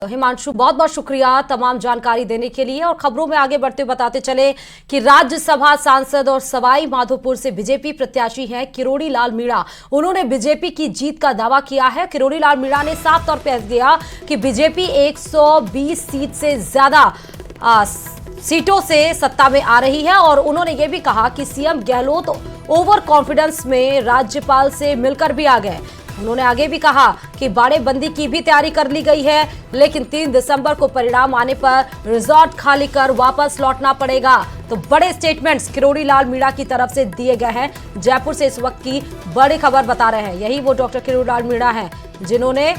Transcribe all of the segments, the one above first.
तो हिमांशु, बहुत बहुत शुक्रिया तमाम जानकारी देने के लिए। और खबरों में आगे बढ़ते बताते चले कि राज्यसभा सांसद और सवाई माधोपुर से बीजेपी प्रत्याशी हैं किरोड़ी लाल मीणा। उन्होंने बीजेपी की जीत का दावा किया है। किरोड़ी लाल मीणा ने साफ तौर पर दिया कि बीजेपी 120 सीट से ज्यादा सीटों से सत्ता में आ रही है। और उन्होंने ये भी कहा कि सीएम गहलोत ओवर कॉन्फिडेंस में राज्यपाल से मिलकर भी आ गए। उन्होंने आगे भी कहा कि बाड़ेबंदी की भी तैयारी कर ली गई है, लेकिन 3 दिसंबर को परिणाम आने पर रिजॉर्ट खाली कर वापस लौटना पड़ेगा। तो बड़े स्टेटमेंट्स किरोड़ी लाल मीणा की तरफ से दिए गए हैं। जयपुर से इस वक्त की बड़ी खबर बता रहे हैं, यही वो डॉक्टर किरोड़ी लाल मीणा हैं जिन्होंने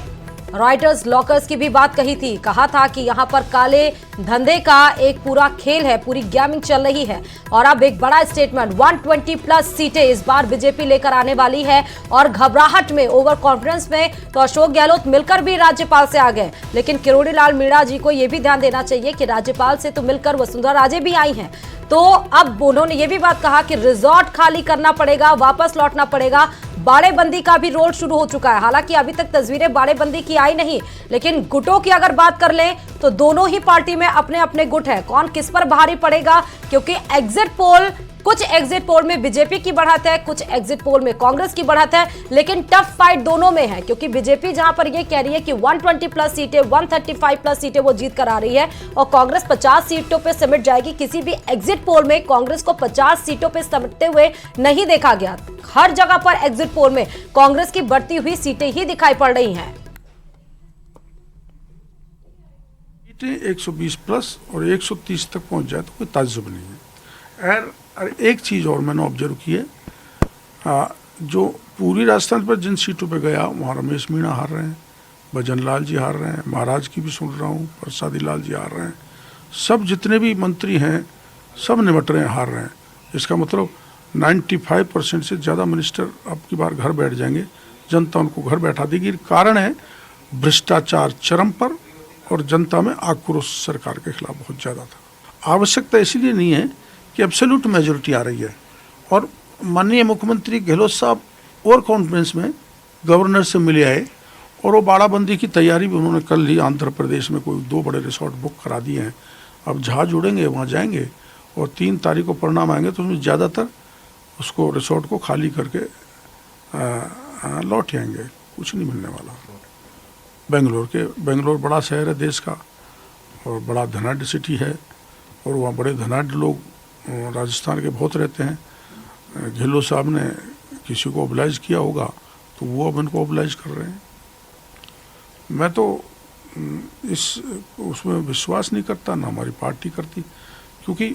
रॉयटर्स लॉकर्स की भी बात कही थी। कहा था कि यहां पर काले धंधे का एक पूरा खेल है, पूरी गेमिंग चल रही है। और अब एक बड़ा स्टेटमेंट, 120 प्लस सीटें इस बार बीजेपी लेकर आने वाली है। और घबराहट में, ओवर कॉन्फिडेंस में तो अशोक गहलोत मिलकर भी राज्यपाल से आ गए, लेकिन किरोड़ी लाल मीणा जी को यह भी ध्यान देना चाहिए कि राज्यपाल से तो मिलकर वसुंधरा राजे भी आई हैं। तो अब उन्होंने ये भी बात कहा कि रिजॉर्ट खाली करना पड़ेगा, वापस लौटना पड़ेगा। बाड़ेबंदी का भी रोल शुरू हो चुका है। हालांकि अभी तक तस्वीरें बाड़ेबंदी की आई नहीं, लेकिन गुटों की अगर बात कर लें तो दोनों ही पार्टी में अपने अपने गुट है। कौन किस पर भारी पड़ेगा, क्योंकि कुछ एग्जिट पोल में बीजेपी की बढ़त है, कुछ एग्जिट पोल में कांग्रेस की बढ़त है, लेकिन टफ फाइट दोनों में है। क्योंकि बीजेपी जहां पर यह कह रही है कि 120 प्लस सीटें, 135 प्लस सीटें वो जीत कर आ रही है, और कांग्रेस 50 सीटों पे समेट जाएगी। किसी भी एग्जिट पोल में कांग्रेस को 50 सीटों पे समेटते हुए नहीं देखा गया। हर जगह पर एग्जिट पोल में कांग्रेस की बढ़ती हुई सीटें ही दिखाई पड़ रही हैं। 120 प्लस और 130 तक पहुंच जाए तो कोई ताज्जुब नहीं है। और एक चीज़ और मैंने ऑब्जर्व की है, जो पूरी राजस्थान पर जिन सीटों पे गया वहाँ रमेश मीणा हार रहे हैं, भजन लाल जी हार रहे हैं, महाराज की भी सुन रहा हूँ, प्रसादी लाल जी हार रहे हैं। सब जितने भी मंत्री हैं सब निमट रहे हैं, हार रहे हैं। इसका मतलब 95% से ज़्यादा मिनिस्टर अब की बार घर बैठ जाएंगे, जनता उनको घर बैठा देगी। कारण है भ्रष्टाचार चरम पर, और जनता में आक्रोश सरकार के खिलाफ बहुत ज़्यादा था। आवश्यकता इसलिए नहीं है कि एब्सोल्यूट मेजोरिटी आ रही है। और माननीय मुख्यमंत्री गहलोत साहब ओवर कॉन्फिडेंस में गवर्नर से मिले आए, और वो बाड़ाबंदी की तैयारी भी उन्होंने कर ली। आंध्र प्रदेश में कोई 2 बड़े रिसोर्ट बुक करा दिए हैं। अब जहाज उड़ेंगे, वहाँ जाएंगे, और 3 तारीख को परिणाम आएंगे तो उसमें ज़्यादातर उसको रिसोर्ट को खाली करके लौट आएंगे। कुछ नहीं मिलने वाला। बेंगलोर बड़ा शहर है देश का, और बड़ा धनाढ़ सिटी है, और वहाँ बड़े धनाढ़ लोग राजस्थान के बहुत रहते हैं। गहलोत साहब ने किसी को ओबलाइज किया होगा तो वो अब इनको ओबलाइज कर रहे हैं। मैं तो उसमें विश्वास नहीं करता, ना हमारी पार्टी करती, क्योंकि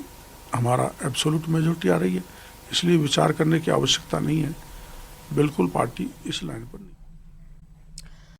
हमारा एब्सोल्यूट मेजॉरिटी आ रही है। इसलिए विचार करने की आवश्यकता नहीं है। बिल्कुल पार्टी इस लाइन पर नहीं।